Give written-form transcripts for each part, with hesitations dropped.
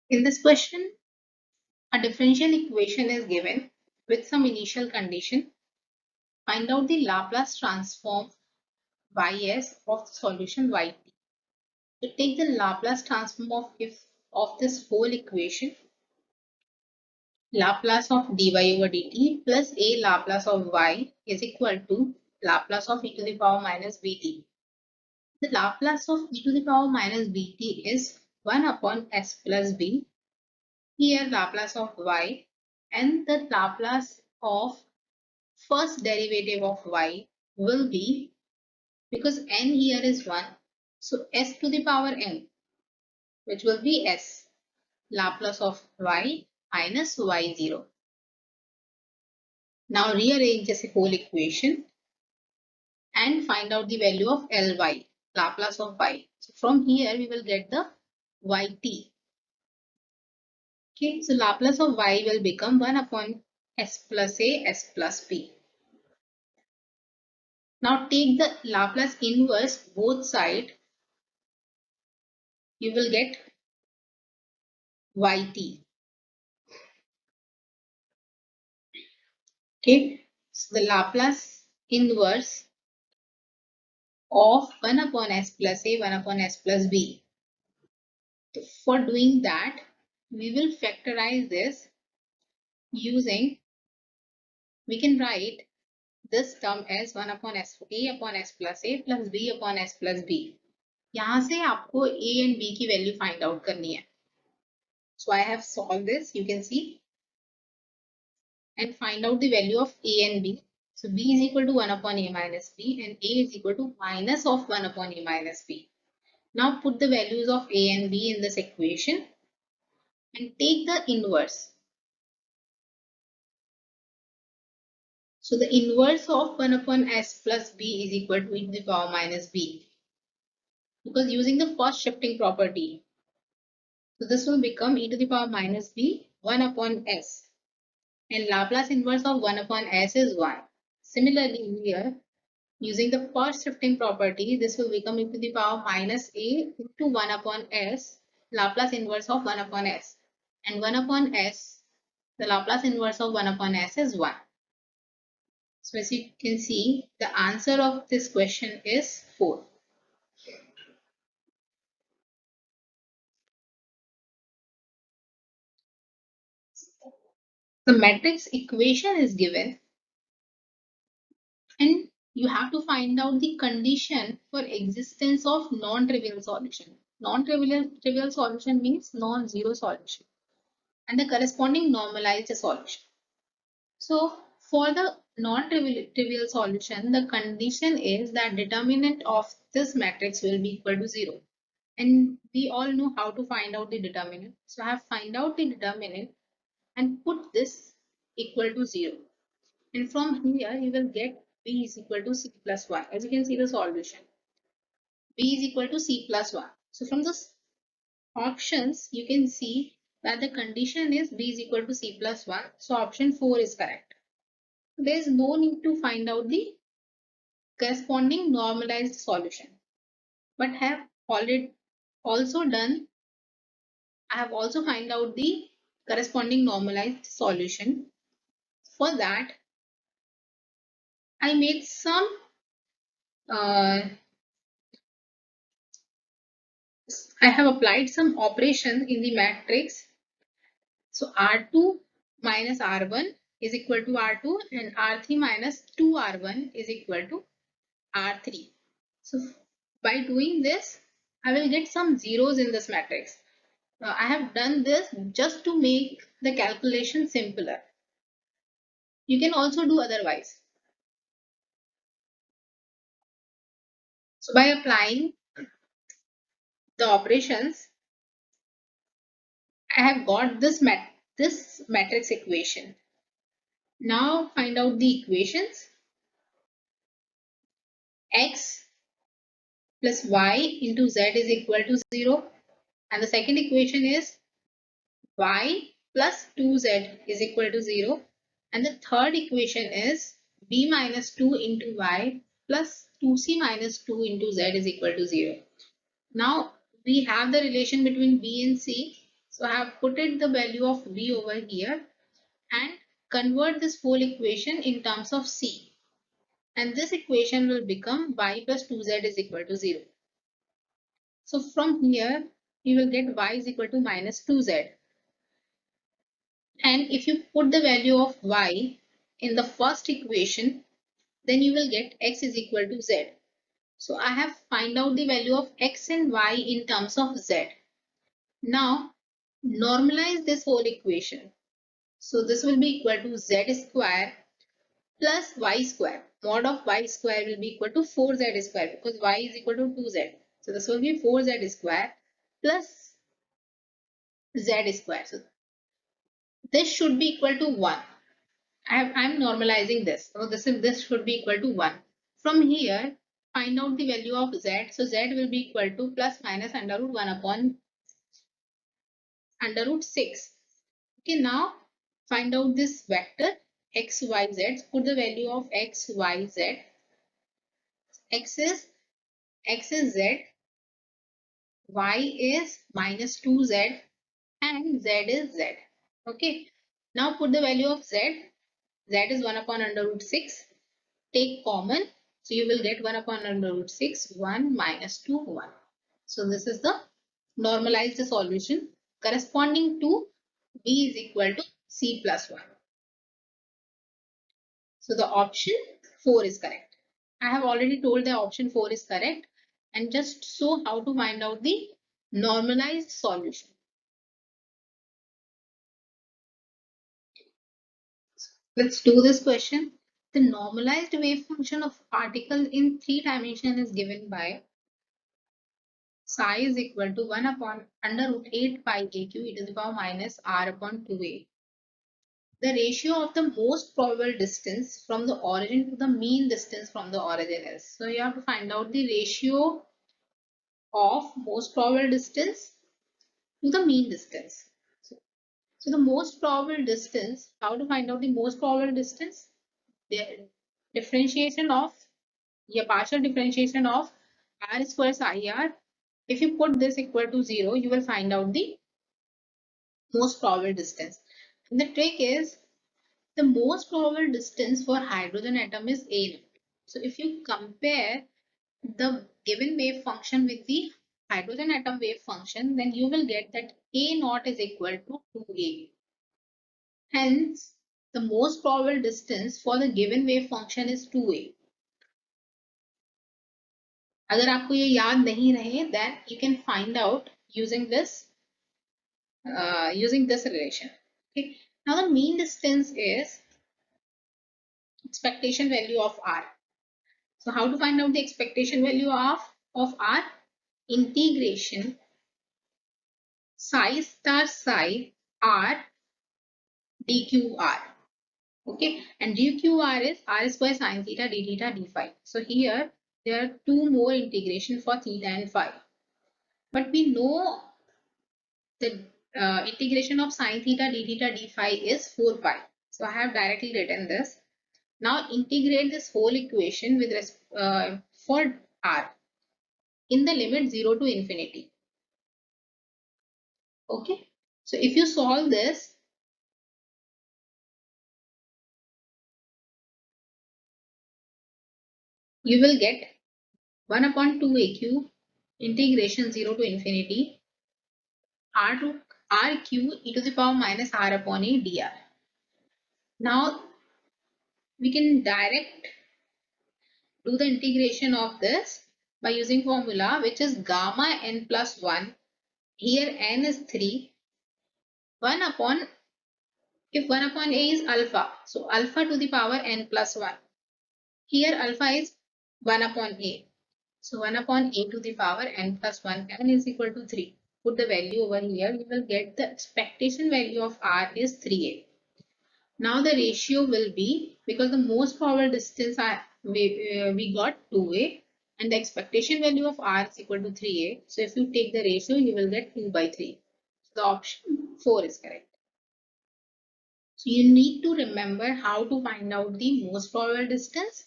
In this question, a differential equation is given with some initial condition. Find out the Laplace transform ys of the solution yt. To take the Laplace transform of this whole equation, Laplace of dy over dt plus a Laplace of y is equal to Laplace of e to the power minus bt. The Laplace of e to the power minus bt is 1 upon s plus b. Here Laplace of y, and the Laplace of first derivative of y will be, because n here is 1, so s to the power n, which will be s, Laplace of y minus y0. Now rearrange this whole equation and find out the value of Ly, Laplace of y. So from here we will get the yt. Okay, so Laplace of y will become 1 upon s plus a, s plus b. Now take the Laplace inverse both sides, you will get yt. Okay, so the Laplace inverse of 1 upon s plus a, 1 upon s plus b. For doing that, we will factorize this using, we can write this term as 1 upon s, a upon s plus a plus b upon s plus b. यहाँ से आपको a and b की value find out करनी है. So I have solved this, you can see, and find out the value of a and b. So b is equal to 1 upon a minus b and a is equal to minus of 1 upon a minus b. Now put the values of a and b in this equation and take the inverse. So the inverse of 1 upon s plus b is equal to e to the power minus b. Because using the first shifting property, so this will become e to the power minus b 1 upon s. And Laplace inverse of 1 upon s is 1. Similarly here, using the first shifting property, this will become e to the power minus a into 1 upon s, Laplace inverse of 1 upon s. And 1 upon s, the Laplace inverse of 1 upon s is 1. So as you can see, the answer of this question is 4. The matrix equation is given and you have to find out the condition for existence of non-trivial solution. Non-trivial solution means non-zero solution and the corresponding normalized solution. So for the non-trivial solution, the condition is that determinant of this matrix will be equal to 0. And we all know how to find out the determinant. So I have find out the determinant and put this equal to 0. And from here you will get b is equal to c plus 1. As you can see the solution. B is equal to c plus 1. So from the options you can see that the condition is b is equal to c plus 1. So option 4 is correct. There is no need to find out the corresponding normalized solution. But I have already also done, I have also find out the corresponding normalized solution. For that, I made some I have applied some operation in the matrix. So R2 minus R1 is equal to R2 and R3 minus 2R1 is equal to R3. So by doing this, I will get some zeros in this matrix. I have done this just to make the calculation simpler. You can also do otherwise. So by applying the operations, I have got this matrix equation. Now find out the equations. X plus y into z is equal to 0. And the second equation is y plus 2z is equal to 0. And the third equation is b minus 2 into y plus 2c minus 2 into z is equal to 0. Now we have the relation between b and c. So I have put it the value of v over here and convert this whole equation in terms of c. And this equation will become y plus 2z is equal to 0. So from here, you will get y is equal to minus 2z. And if you put the value of y in the first equation, then you will get x is equal to z. So I have find out the value of x and y in terms of z. Now normalize this whole equation. So this will be equal to z square plus y square. Mod of y square will be equal to 4z square because y is equal to 2z. So this will be 4z square plus z square. So this should be equal to 1. I'm normalizing this. So this should be equal to 1. From here, find out the value of z. So z will be equal to plus minus under root 1 upon under root 6. Okay, now find out this vector x, y, z. Put the value of x, y, z. X is z, y is minus 2z, and z is z. Okay, now put the value of z. Z is 1 upon under root 6. Take common. So you will get 1 upon under root 6, 1 minus 2, 1. So this is the normalized solution corresponding to b is equal to c plus 1. So the option 4 is correct. I have already told the option 4 is correct and just show how to find out the normalized solution. Let's do this question. The normalized wave function of particle in 3 dimensions is given by psi is equal to 1 upon under root 8 pi aq e to the power minus r upon 2a. The ratio of the most probable distance from the origin to the mean distance from the origin is. So you have to find out the ratio of most probable distance to the mean distance. So the most probable distance, how to find out the most probable distance? The differentiation of, partial differentiation of r square psi r. If you put this equal to 0, you will find out the most probable distance. And the trick is the most probable distance for hydrogen atom is a naught. So if you compare the given wave function with the hydrogen atom wave function, then you will get that a naught is equal to 2a. Hence, the most probable distance for the given wave function is 2a. अगर आपको ये याद नहीं रहे, then you can find out using this relation. Okay. Now the mean distance is expectation value of r. So how to find out the expectation value of r? Integration psi star psi r dqr. Okay, and dqr is r square sine theta d theta d phi. So here there are two more integration for theta and phi. But we know the integration of sine theta d theta d phi is 4 pi. So I have directly written this. Now integrate this whole equation with for r in the limit 0 to infinity. Okay, so if you solve this, you will get 1 upon 2aq integration 0 to infinity r to rq e to the power minus r upon a dr. Now we can direct do the integration of this by using formula which is gamma n plus 1. Here n is 3. 1 upon, if 1 upon a is alpha, so alpha to the power n plus 1. Here alpha is 1 upon a. So 1 upon a to the power n plus 1, n is equal to 3. Put the value over here, you will get the expectation value of r is 3a. Now the ratio will be, because the most probable distance we got 2a and the expectation value of r is equal to 3a. So if you take the ratio, you will get 2 by 3. So the option 4 is correct. So you need to remember how to find out the most probable distance,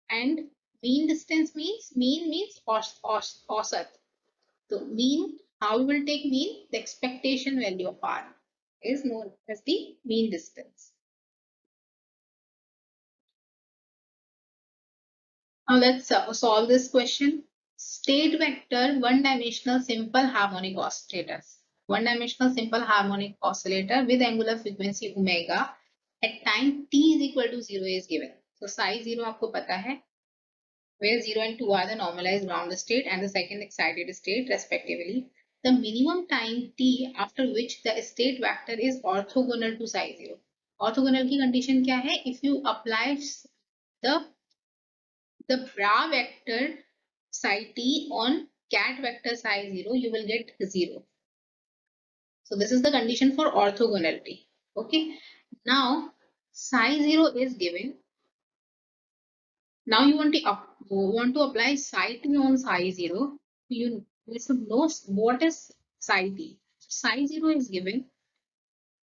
and mean distance means, mean means औसत. So mean, how we will take mean? The expectation value of R is known as the mean distance. Now let's solve this question. State vector one-dimensional simple harmonic oscillators. One-dimensional simple harmonic oscillator with angular frequency omega at time t is equal to 0 is given. So psi 0 आपको पता है, where 0 and 2 are the normalized ground state and the second excited state respectively. The minimum time t after which the state vector is orthogonal to psi 0. Orthogonal की condition क्या है? If you apply the bra vector psi t on cat vector psi 0, you will get 0. So this is the condition for orthogonality. Okay. Now psi 0 is given. Now you want to apply psi t on psi 0. You should know what is psi t. Psi 0 is given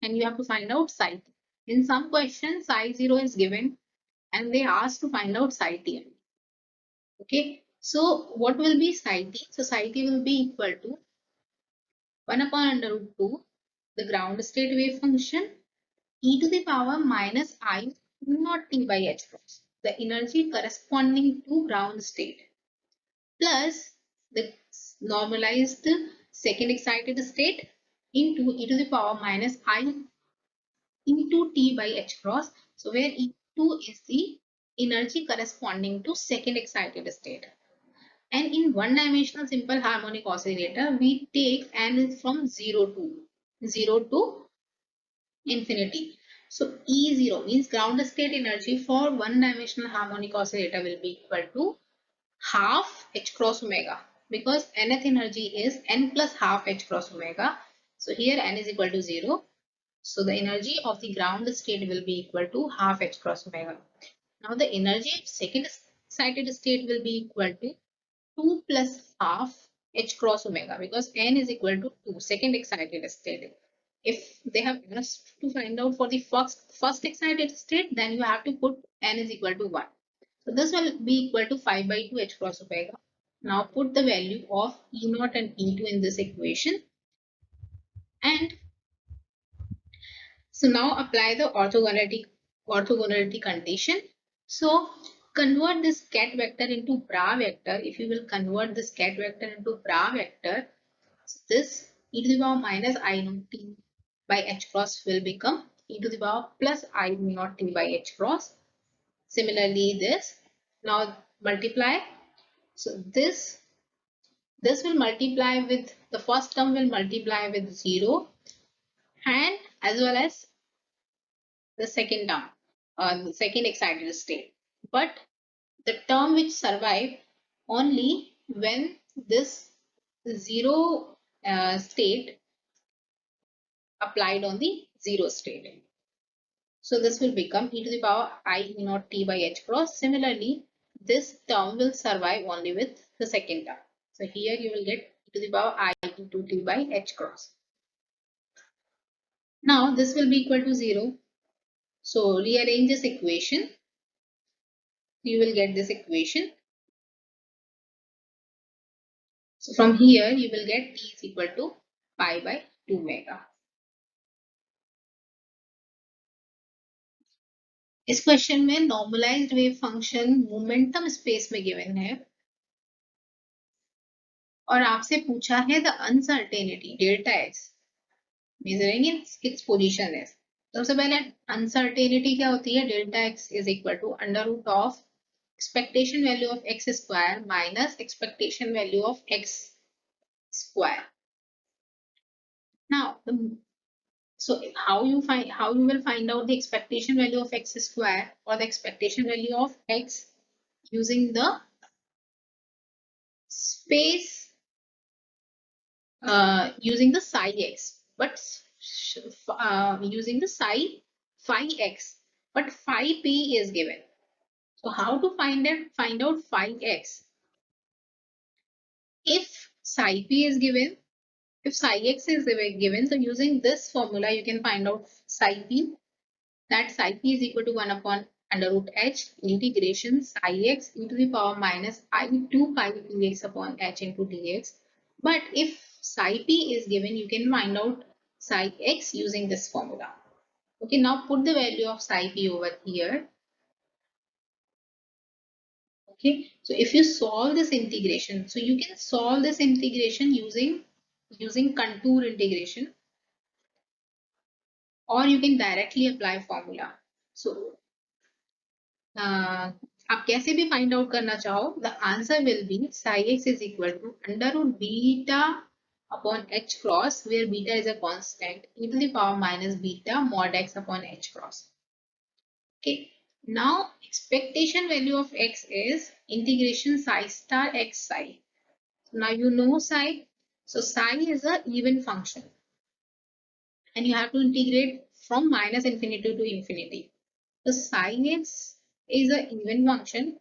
and you have to find out psi t. In some questions, psi 0 is given and they ask to find out psi t. Okay. So what will be psi t? So psi t will be equal to 1 upon under root 2, the ground state wave function, e to the power minus I not t by h cross, the energy corresponding to ground state, plus the normalized second excited state into e to the power minus I into t by h cross. So where E2 is the energy corresponding to second excited state. And in one-dimensional simple harmonic oscillator, we take n from 0 to infinity. So E0 means ground state energy for one-dimensional harmonic oscillator will be equal to half h cross omega, because nth energy is n plus half h cross omega. So here n is equal to 0. So the energy of the ground state will be equal to half h cross omega. Now the energy of second excited state will be equal to 2 plus half h cross omega, because n is equal to 2, second excited state. If they have asked to find out for the first excited state, then you have to put n is equal to 1. So this will be equal to 5 by 2 h cross omega. Now put the value of E0 and E2 in this equation, and so now apply the orthogonality condition. So convert this cat vector into bra vector. If you will convert this cat vector into bra vector, this e to the power minus I naught t by h cross will become e to the power plus I naught t by h cross. Similarly, this now multiply. So this will multiply with the first term will multiply with 0, and as well as the second term, the second excited state. But the term which survive only when this 0 state applied on the 0 state. So this will become e to the power I e naught t by h cross. Similarly, this term will survive only with the second term. So here you will get e to the power I into t by h cross. Now this will be equal to 0. So rearrange this equation. You will get this equation. So from here you will get t is equal to pi by 2 omega. इस question में normalised wave function momentum space में given है और आपसे पूछा है the uncertainty delta x measuring its position है. सबसे पहले अनसर्टेनिटी क्या होती है? Delta x is equal to under root of expectation value of x square minus expectation value of x square. Now so how you will find out the expectation value of x square or the expectation value of x using the space using the psi x, but using the phi x, but phi p is given. So how to find out phi x? If psi p is given, if psi x is given, so using this formula you can find out psi p. That psi p is equal to 1 upon under root h integration psi x e to the power minus I 2 pi dx upon h into dx. But if psi p is given, you can find out psi x using this formula. Okay, now put the value of psi p over here. Okay, so if you solve this integration, so you can solve this integration using contour integration, or you can directly apply formula. So आप कैसे भी find out करना चाहो, the answer will be psi x is equal to under root beta upon h cross, where beta is a constant, e to the power minus beta mod x upon h cross. Okay, now expectation value of x is integration psi star x psi. So now you know psi. So psi is a even function, and you have to integrate from minus infinity to infinity. So psi x is an even function.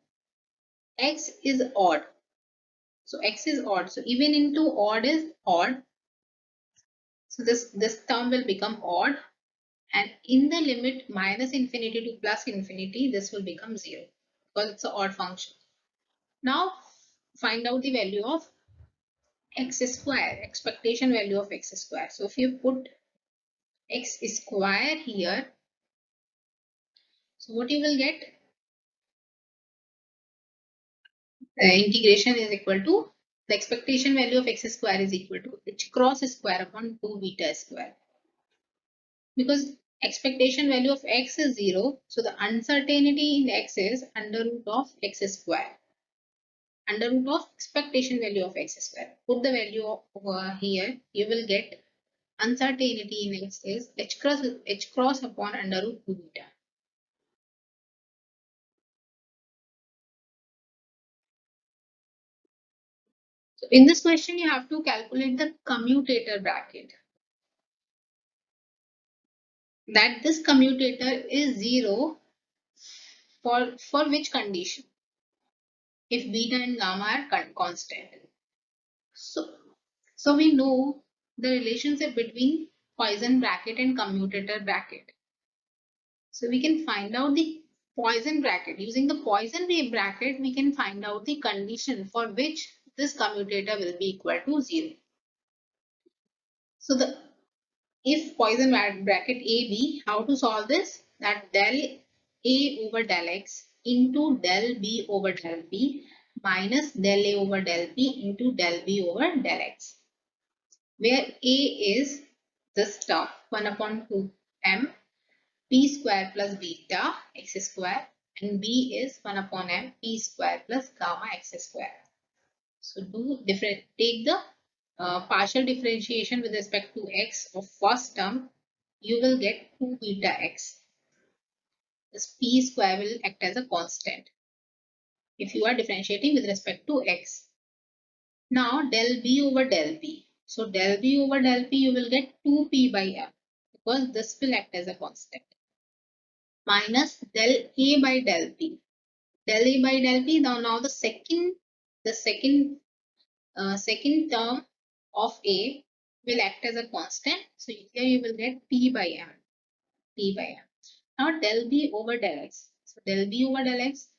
X is odd. So x is odd. So even into odd is odd. So this term will become odd. And in the limit minus infinity to plus infinity, this will become 0 because it's an odd function. Now find out the value of x square, expectation value of x square. So if you put x square here, so what you will get? The integration is equal to, the expectation value of x square is equal to h cross square upon 2 beta square. Because expectation value of x is 0, so the uncertainty in x is under root of x square. Under root of expectation value of x square. Put the value over here, you will get uncertainty in x is h cross upon under root 2 beta. So in this question, you have to calculate the commutator bracket. That this commutator is 0 for which condition? If beta and gamma are constant. So we know the relationship between Poisson bracket and commutator bracket. So we can find out the Poisson bracket. Using the Poisson wave bracket, we can find out the condition for which this commutator will be equal to 0. So if Poisson bracket AB, how to solve this? That del A over del X into del B over del B minus del A over del B into del B over del X, where A is this term 1 upon 2 m p square plus beta x square, and B is 1 upon m p square plus gamma x square. So take the partial differentiation with respect to x of first term, you will get 2 beta x. This p square will act as a constant if you are differentiating with respect to x. Now del b over del p. So del b over del p, you will get 2p by m because this will act as a constant, minus del a by del p. Del a by del p, now the second term of a will act as a constant. So here you will get p by m. P by m. Now del b over del x. So del b over del x,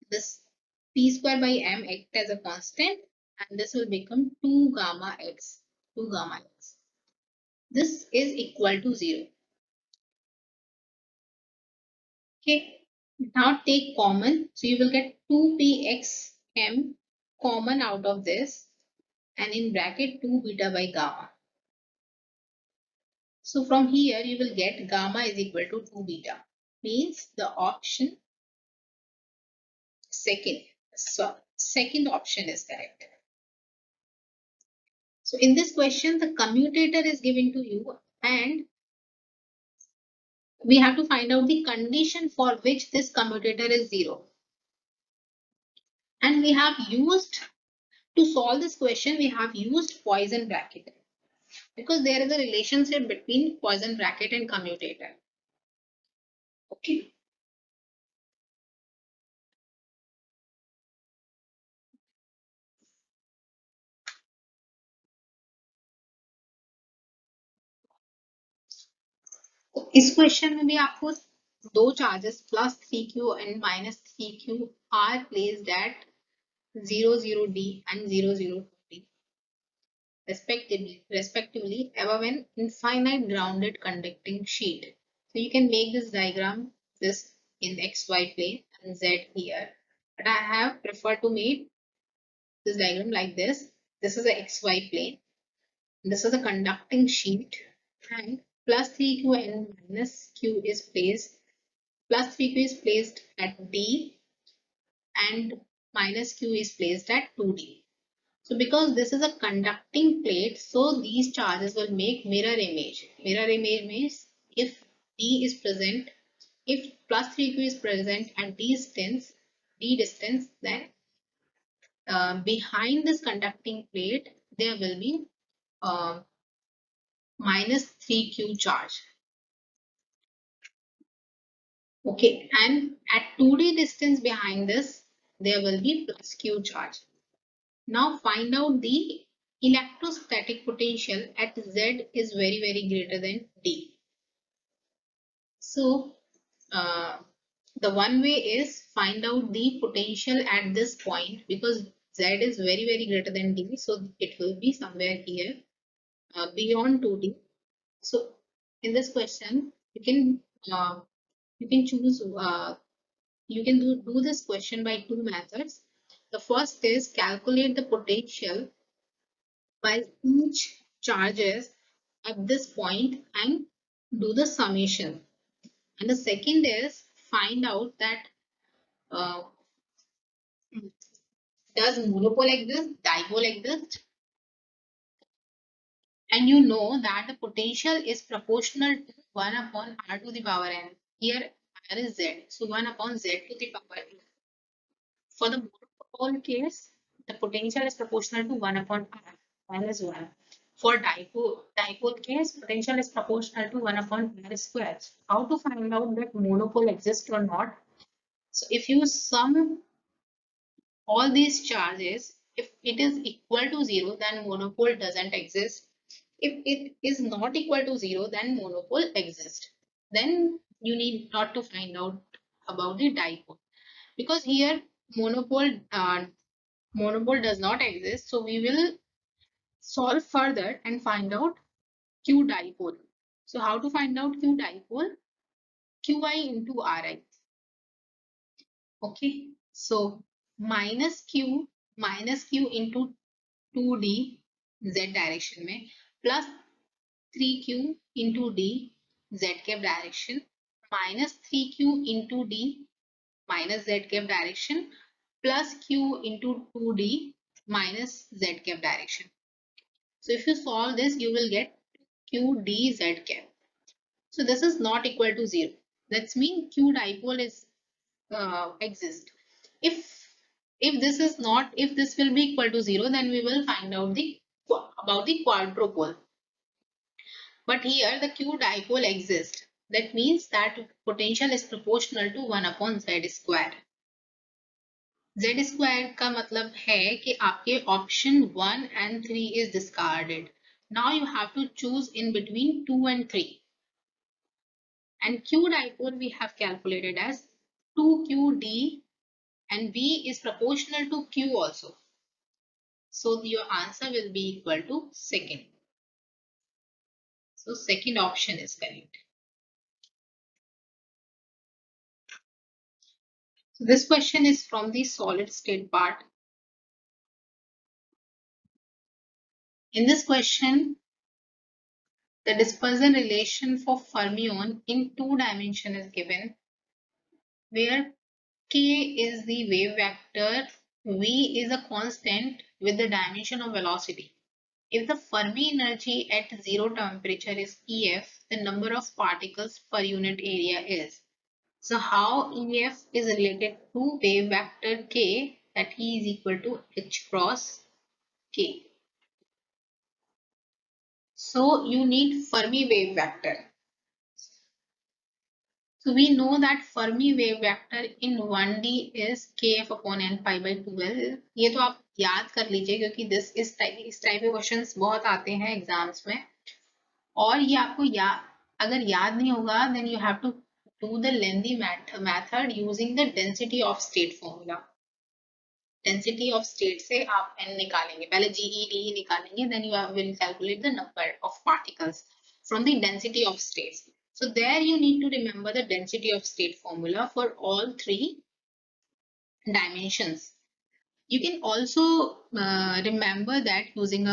this p square by m act as a constant, and this will become 2 gamma x. 2 gamma x. This is equal to 0. Okay. Now take common. So you will get 2pxm common out of this, and in bracket 2 beta by gamma. So from here you will get gamma is equal to 2 beta. Means the option second option is correct. So in this question, the commutator is given to you, and we have to find out the condition for which this commutator is 0. And we have used, to solve this question, we have used Poisson bracket, because there is a relationship between Poisson bracket and commutator. Okay. तो इस question में भी आपको दो charges plus 3q and minus 3q are placed at 0, 0d and 0, 0d. respectively above an infinite grounded conducting sheet. So you can make this diagram this in xy plane and z here. But I have preferred to make this diagram like this. This is a xy plane. This is a conducting sheet and plus 3q and minus q is placed. Plus 3q is placed at D and minus q is placed at 2D. So because this is a conducting plate, so these charges will make mirror image. Mirror image means if D is present, if plus 3q is present at D distance, then behind this conducting plate, there will be uh, minus 3q charge. Okay, and at 2D distance behind this, there will be plus q charge. Now find out the electrostatic potential at Z is very greater than D. So the one way is find out the potential at this point because Z is very greater than D. So it will be somewhere here beyond 2D. So in this question, you can choose you can do this question by two methods. The first is calculate the potential by each charges at this point and do the summation. And the second is find out that uh, does monopole exist, dipole exist, and you know that the potential is proportional to 1 upon r to the power n. Here r is z, so 1 upon z to the power n. For the monopole case, the potential is proportional to 1 upon r, minus 1. For dipole case, potential is proportional to 1 upon r square. How to find out that monopole exists or not? So if you sum all these charges, if it is equal to 0, then monopole doesn't exist. If it is not equal to 0, then monopole exists. Then you need not to find out about the dipole. Because here monopole does not exist, so we will solve further and find out q dipole. So how to find out q dipole? Qi into Ri. Okay, so minus q into 2d z direction में plus 3q into d z cap direction minus 3q into d minus z cap direction plus q into 2d minus z cap direction. So if you solve this, you will get q d z cap. So this is not equal to 0. That's mean q dipole is exist. If this is not, if this will be equal to 0, then we will find out the about the quadrupole. But here the q dipole exists. That means that potential is proportional to 1 upon z square. Z square का मतलब है कि आपके option 1 and 3 is discarded. Now you have to choose in between 2 and 3. And q dipole we have calculated as 2qd and V is proportional to Q also. So your answer will be equal to second. So second option is correct. So this question is from the solid state part. In this question, the dispersion relation for fermion in 2 dimension is given, where K is the wave vector, V is a constant with the dimension of velocity. If the Fermi energy at 0 temperature is EF, the number of particles per unit area is. So how EF is related to wave vector K, that E is equal to H cross K. So you need Fermi wave vector. So we know that Fermi wave vector in 1D is kf upon n pi by 12. ये तो आप याद कर लीजिए क्योंकि इस type के questions बहुत आते हैं एग्जाम्स में. और ये आपको अगर याद नहीं होगा, then you have to do the lengthy method using the density of state formula. Density of state से आप n निकालेंगे, पहले GED निकालेंगे, then you will calculate the number of particles from the density of states. So there you need to remember the density of state formula for all three dimensions. You can also remember that using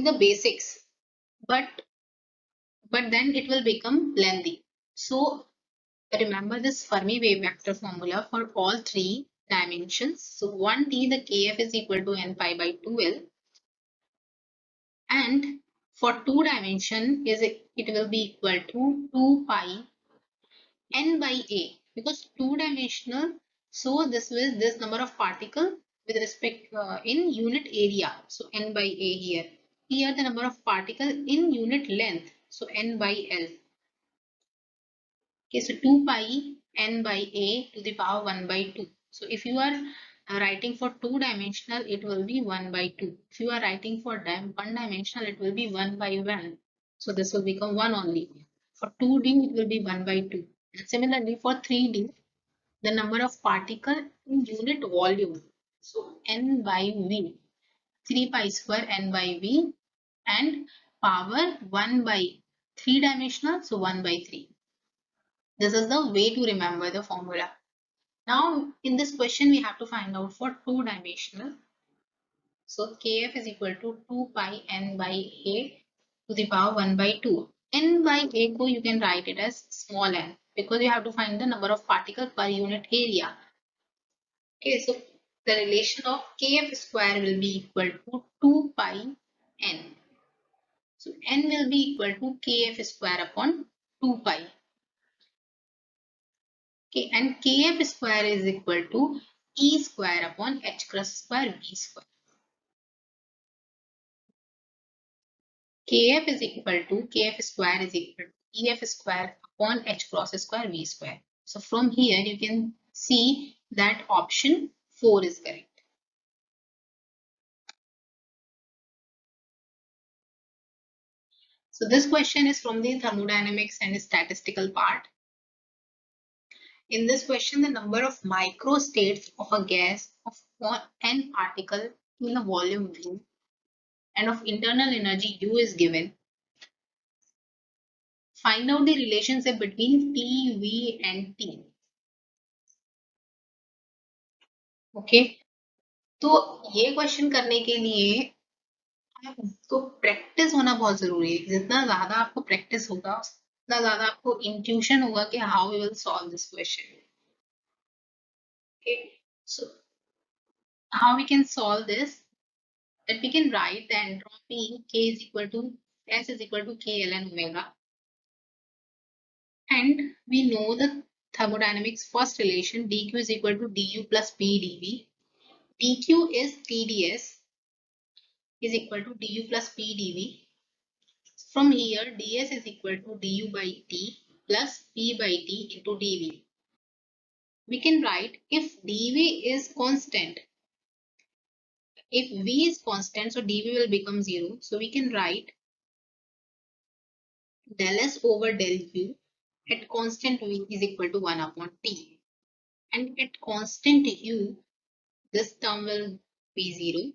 the basics, but then it will become lengthy. So remember this Fermi wave vector formula for all three dimensions. So 1t, the kf is equal to n pi by 2l, and for two dimension it will be equal to 2 pi n by a, because two dimensional. So this number of particle with respect in unit area. So n by a here. Here the number of particle in unit length. So n by l. Okay, so 2 pi n by a to the power 1 by 2. So if you are writing for two dimensional, it will be 1 by 2. If you are writing for one dimensional, it will be 1 by 1. So this will become 1 only. For 2D, it will be 1 by 2. And similarly, for 3D, the number of particle in unit volume. So n by v, 3 pi square n by v, and power 1 by 3 dimensional, so 1 by 3. This is the way to remember the formula. Now in this question we have to find out for two dimensional. So kf is equal to 2 pi n by a to the power 1 by 2. N by a ko you can write it as small n, because you have to find the number of particles per unit area. Okay, so the relation of kf square will be equal to 2 pi n. So n will be equal to kf square upon 2 pi. Okay, and kf square is equal to E square upon h cross square v square. Kf square is equal to Ef square upon h cross square v square. So from here you can see that option 4 is correct. So this question is from the thermodynamics and statistical part. In this question, the number of microstates of a gas of n particle in a volume V and of internal energy U is given. Find out the relationship between T, V and T. Okay, तो ये question करने के लिए आपको practice होना बहुत जरूरी है. जितना ज्यादा आपको प्रैक्टिस होगा उतना ज्यादा आपको इंट्यूशन होगा कि how we will solve this question. Okay, so how we can solve this? That we can write the entropy K is equal to S is equal to K ln omega, and we know the thermodynamics first relation dq is equal to du plus p dv. dq is TdS is equal to du plus p dv. From here ds is equal to du by t plus p by t into dv. We can write if dv is constant, if v is constant, so dv will become 0. So we can write del s over del u at constant v is equal to 1 upon t, and at constant u this term will be 0.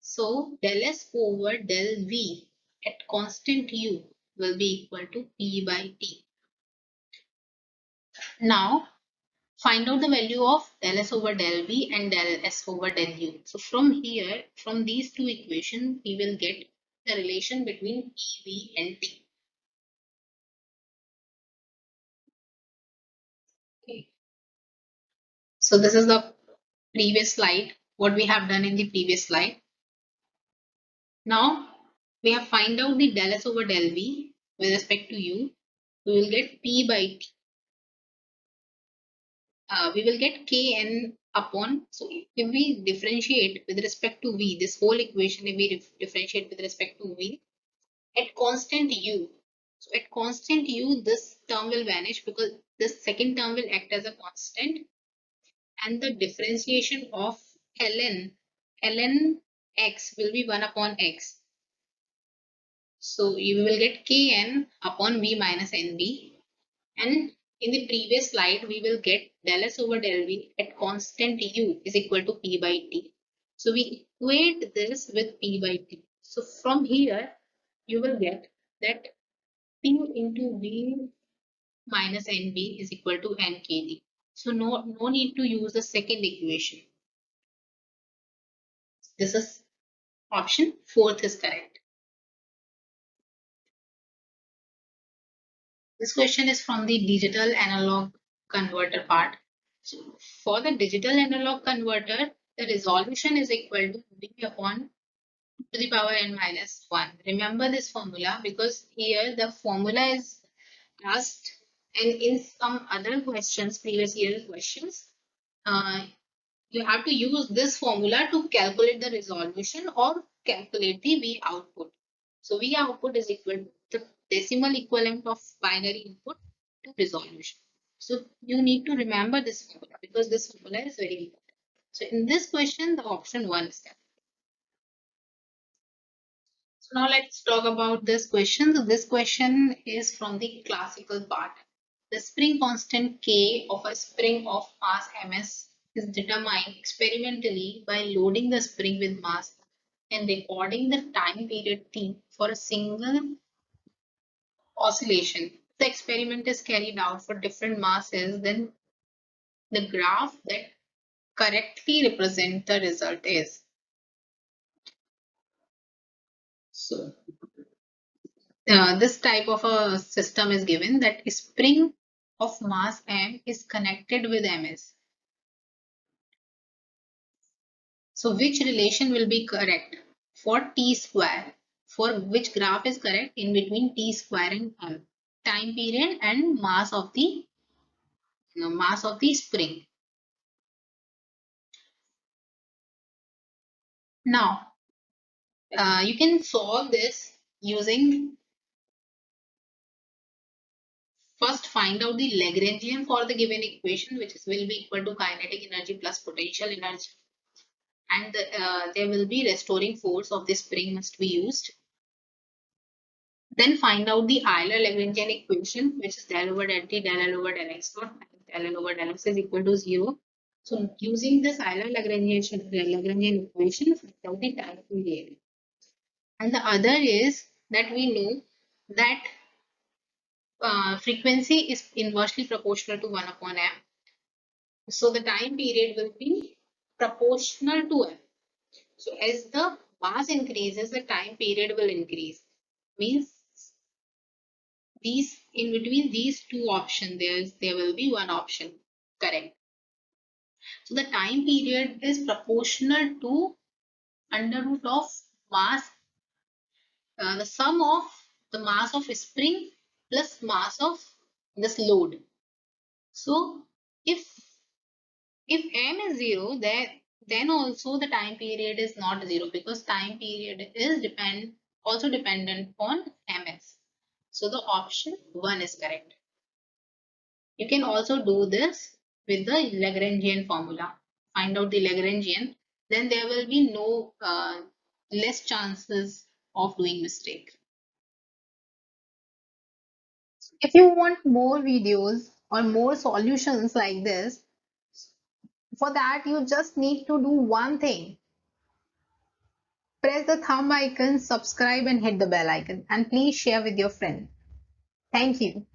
So del s over del v at constant u will be equal to p by t. Now find out the value of del s over del v and del s over del u. So from here, from these two equations, we will get the relation between p, v and t. Okay. So this is the previous slide, what we have done in the previous slide. Now we have find out the del s over del v with respect to u. We will get p by t. We will get kn upon. So if we differentiate with respect to v, this whole equation, if we differentiate with respect to v at constant u. So at constant u, this term will vanish because this second term will act as a constant, and the differentiation of ln x will be 1 upon x. So you will get kn upon v minus nb. And in the previous slide, we will get del S over del V at constant U is equal to P by T. So we equate this with P by T. So from here, you will get that P into V minus NV is equal to NKD. So no need to use the second equation. This is option fourth is correct. This question is from the digital analog converter part. So for the digital analog converter, the resolution is equal to V upon to the power n minus 1. Remember this formula because here the formula is asked, and in some other questions, previous year questions, uh, you have to use this formula to calculate the resolution or calculate the V output. So V output is equal to the decimal equivalent of binary input to resolution. So you need to remember this formula because this formula is very important. So in this question, the option 1 is correct. So now let's talk about this question. So this question is from the classical part. The spring constant K of a spring of mass ms is determined experimentally by loading the spring with mass and recording the time period t for a single oscillation. If the experiment is carried out for different masses, then the graph that correctly represents the result is. So this type of a system is given that spring of mass m is connected with ms. So which relation will be correct for t square? For which graph is correct in between t square and m? Time period and mass of the spring. Now you can solve this using first find out the Lagrangian for the given equation, which will be equal to kinetic energy plus potential energy, and there will be restoring force of the spring must be used. Then find out the Euler-Lagrangian equation, which is del over del t, del L over del x dot, del L over del x is equal to 0. So using this Euler-Lagrangian equation, find out the time period. And the other is that we know that frequency is inversely proportional to 1 upon m. So the time period will be proportional to m. So as the mass increases, the time period will increase. Means these in between these two options, there will be one option correct. So the time period is proportional to under root of mass, the sum of the mass of spring plus mass of this load. So if m is 0, then also the time period is not 0 because time period is also dependent on ms. So the option 1 is correct. You can also do this with the Lagrangian formula. Find out the Lagrangian, then there will be no less chances of doing mistake. If you want more videos or more solutions like this, for that you just need to do one thing. Press the thumb icon, subscribe and hit the bell icon, and please share with your friend. Thank you.